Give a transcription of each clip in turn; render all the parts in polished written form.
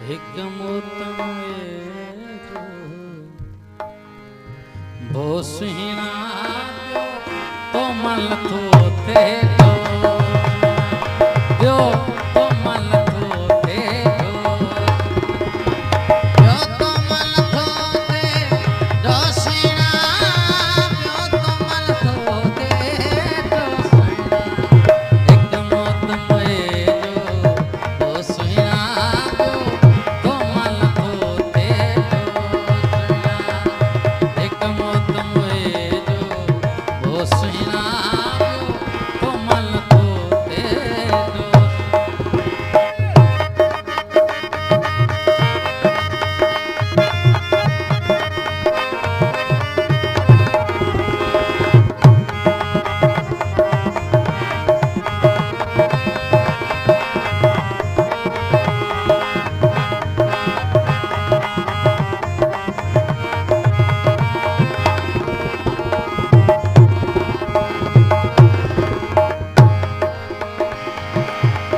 हिकमोतम भोसहीना तो मल तो ते दो तो मल तो ते दो तो मल तो ते दोसहीना तो मल तो ते दोसहीना हिकमोतम जो भोसहीना तो मल तो ते हिकमोतम जो भोसहीना तो मल तो ते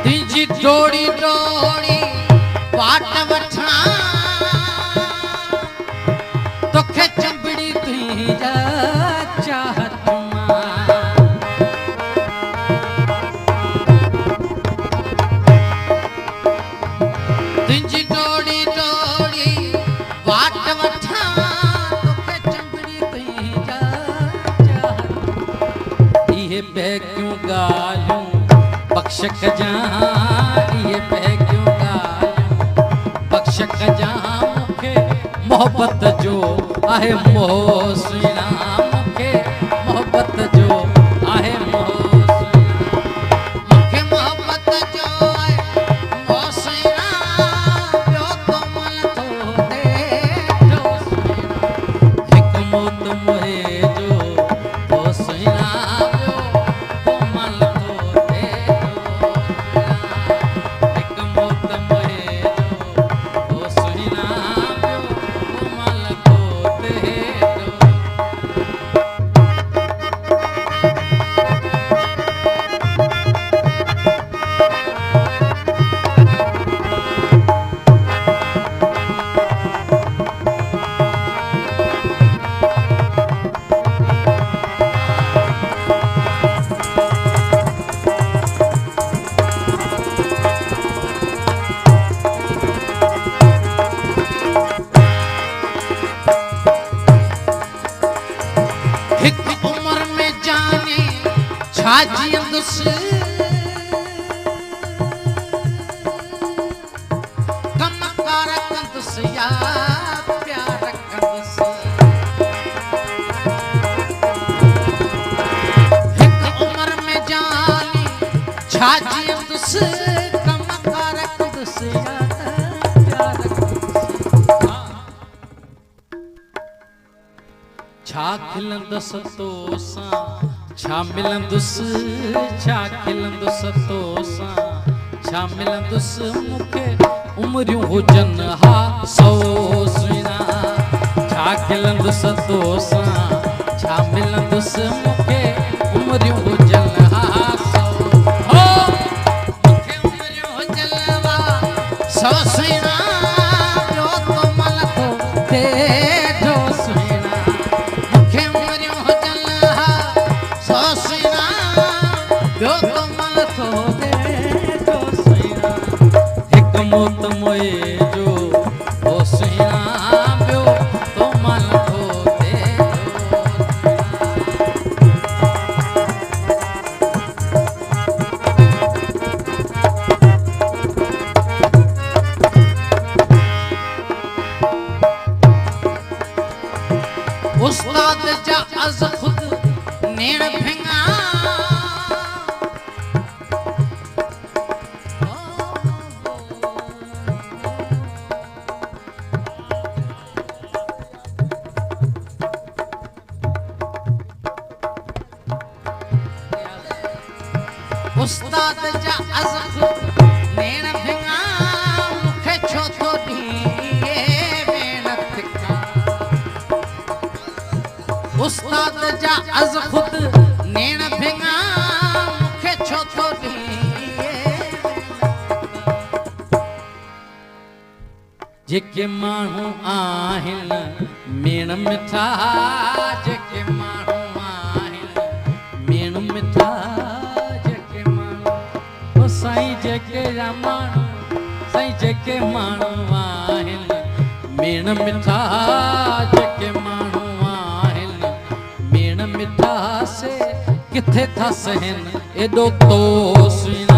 तीजी डोड़ी डोड़ी पाट वठा तो खे चंबड़ी तुई जा चाहत तीजी डोड़ी डोड़ी पाट वठा तो खे चंबड़ी तुई जा चाहत ये बे क्यों गालूं बख्शक जहां ये पे क्यों गालूं बख्शक जहां मुखे मोहब्बत जो आहे मोहसीना मुखे मोहब्बत जो आहे मोहसीना मुखे मोहब्बत जो आहे मोहसीना ॿियो तो मल तो दे दोसहीना हिकमोतम जो भोसहीना छाजियंदुस कम कार कंदुस या प्यार कंदुस हिक उम्र में जानी छाजियंदुस कम कार कंदुस या प्यार कंदुस छा खिलंदुस तोसां छा मिलंदुसि छा खिलंदुसि तोसां छा मिलंदुसि मूंखे उमिरियूं हुजनि हा सौ सुहिणा छा खिलंदुसि तोसां छा मिलंदुसि मूंखे उमिरियूं हुजनि हा सौ मूंखे उमिरियूं हुजनि हा सौ सुहिणा ॿियो तो मल तो ते दोसहीना मूंखे उमिरियूं हुजनि हा सोसहीना ॿियो तो मल तो दे दोसहीना हिकमोतम जो भोसहीना ॿियो तो मल तो दे उस्ताद जा अज़ खुद नेण भिंगा उस्ताद जा अज़ खुद नेण भिंगा मूंखे छो थो ॾींहुं महिनत का उस्ताद जा अज़ खुद नेण भिंगा मूंखे छो थो ॾींहुं जेके माण्हू आहिनि मेण मिठा, जेके माण्हू आहिनि मेण मिठा, जेके माण्हू ओ साईं जेके माण्हू साईं जेके माण्हू आहिनि मेण मिठा, जेके माण्हू आहिनि मेण मिठा से किथे था सहनि एॾो तो सुहिणा